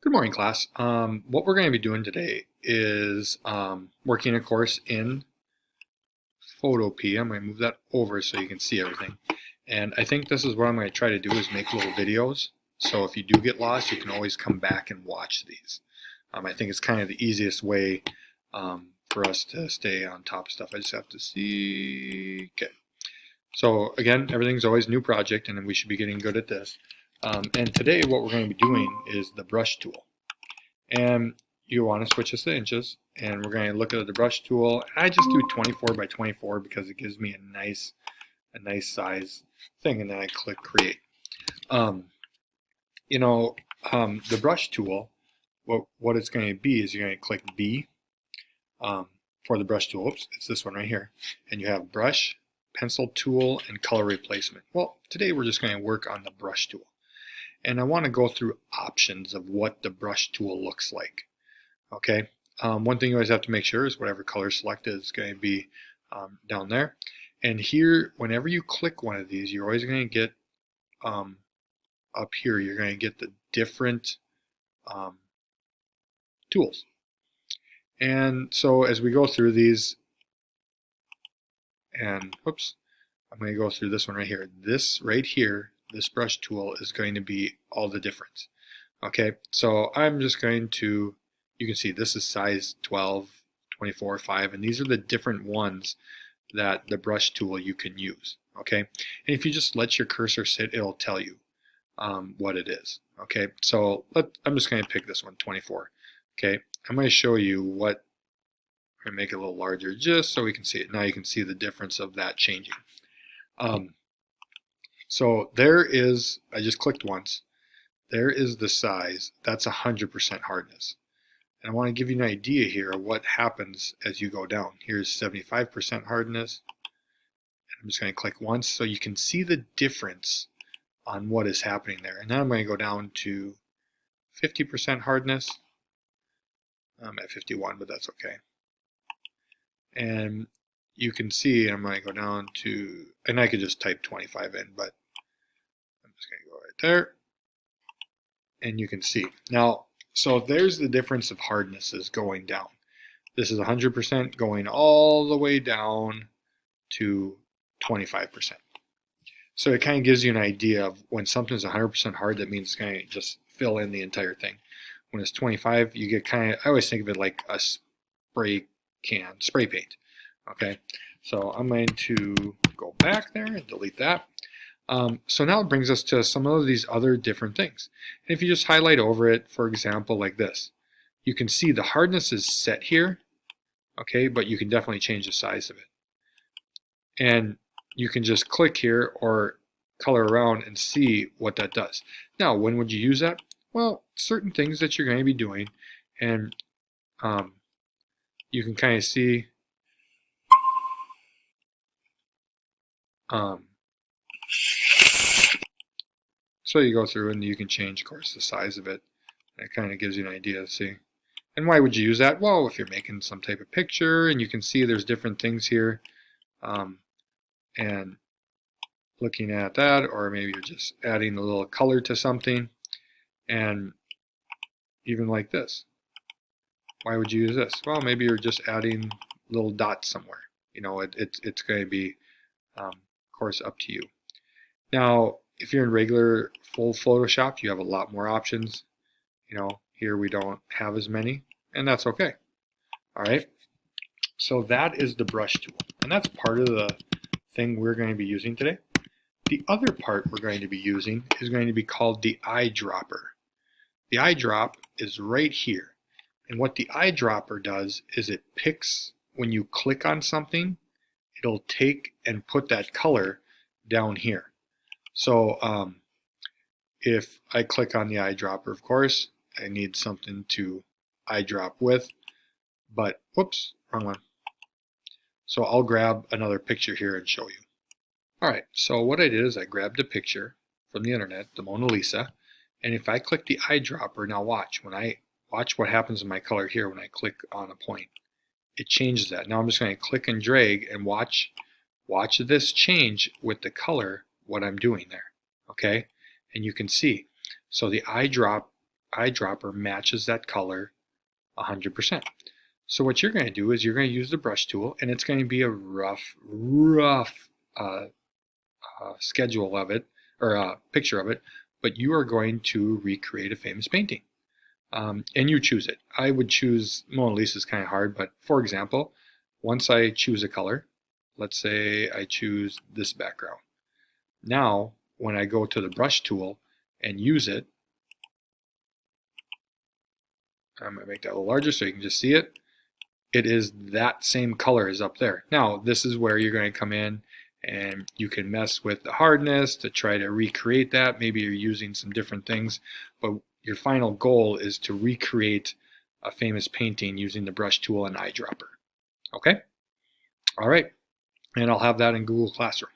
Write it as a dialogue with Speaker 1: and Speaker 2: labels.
Speaker 1: Good morning, class. What we're going to be doing today is working a course in Photopea. I'm going to move that over so you can see everything. And I think this is what I'm going to try to do is make little videos. So if you do get lost, you can always come back and watch these. I think it's kind of the easiest way for us to stay on top of stuff. I just have to see. Okay. So again, everything's always new project, and then we should be getting good at this. And today what we're going to be doing is the brush tool. And you want to switch this to inches, and we're going to look at the brush tool. I just do 24 by 24 because it gives me a nice size thing, and then I click create. The brush tool, what it's going to be is you're going to click B for the brush tool. Oops, it's this one right here, and you have brush, pencil tool, and color replacement. Well, today we're just going to work on the brush tool. And I want to go through options of what the brush tool looks like. Okay, one thing you always have to make sure is whatever color selected is going to be down there. And here, whenever you click one of these, you're always going to get up here, you're going to get the different tools. And so as we go through these, and oops, I'm going to go through this one right here. This right here, this brush tool is going to be all the difference. Okay, so I'm just going to, you can see this is size 12, 24, 5, and these are the different ones that the brush tool you can use. Okay, and if you just let your cursor sit, it'll tell you what it is. Okay, so I'm just going to pick this one, 24. Okay, I'm going to show you what, I'm going to make it a little larger just so we can see it. Now you can see the difference of that changing. So there is, I just clicked once, there is the size, that's 100% hardness. And I want to give you an idea here of what happens as you go down. Here's 75% hardness. And I'm just going to click once so you can see the difference on what is happening there. And then I'm going to go down to 50% hardness. I'm at 51, but that's okay. And you can see I'm going to go down to, and I could just type 25 in, but I'm just going to go right there. And you can see. Now, so there's the difference of hardnesses going down. This is 100% going all the way down to 25%. So it kind of gives you an idea of when something's 100% hard, that means it's going to just fill in the entire thing. When it's 25, you get kind of, I always think of it like a spray paint. Okay, so I'm going to go back there and delete that. So now it brings us to some of these other different things. And if you just highlight over it, for example, like this, you can see the hardness is set here, okay, but you can definitely change the size of it. And you can just click here or color around and see what that does. Now, when would you use that? Well, certain things that you're going to be doing, and you can kind of see so you go through and you can change, of course, the size of it. And it kind of gives you an idea, see. And why would you use that? Well, if you're making some type of picture and you can see there's different things here, and looking at that, or maybe you're just adding a little color to something, and even like this. Why would you use this? Well, maybe you're just adding little dots somewhere. You know, it's going to be, of course, up to you. Now, if you're in regular full Photoshop, you have a lot more options. You know, here we don't have as many, and that's okay. All right. So that is the brush tool, and that's part of the thing we're going to be using today. The other part we're going to be using is going to be called the eyedropper. The eyedrop is right here. And what the eyedropper does is it picks, when you click on something, it'll take and put that color down here. So if I click on the eyedropper, of course, I need something to eyedrop with, but whoops, wrong one. So I'll grab another picture here and show you. All right, so what I did is I grabbed a picture from the internet, the Mona Lisa, and if I click the eyedropper, now watch what happens in my color here when I click on a point. It changes that. Now I'm just going to click and drag and watch this change with the color, what I'm doing there. Okay, and you can see. So the eyedrop eyedropper matches that color 100%. So what you're going to do is you're going to use the brush tool, and it's going to be a rough schedule of it, or a picture of it, but you are going to recreate a famous painting. And you choose it. I would choose, Mona Lisa is kind of hard, but for example, once I choose a color, let's say I choose this background. Now, when I go to the brush tool and use it, I'm going to make that a little larger so you can just see it. It is that same color as up there. Now, this is where you're going to come in and you can mess with the hardness to try to recreate that. Maybe you're using some different things, but your final goal is to recreate a famous painting using the brush tool and eyedropper. Okay? All right. And I'll have that in Google Classroom.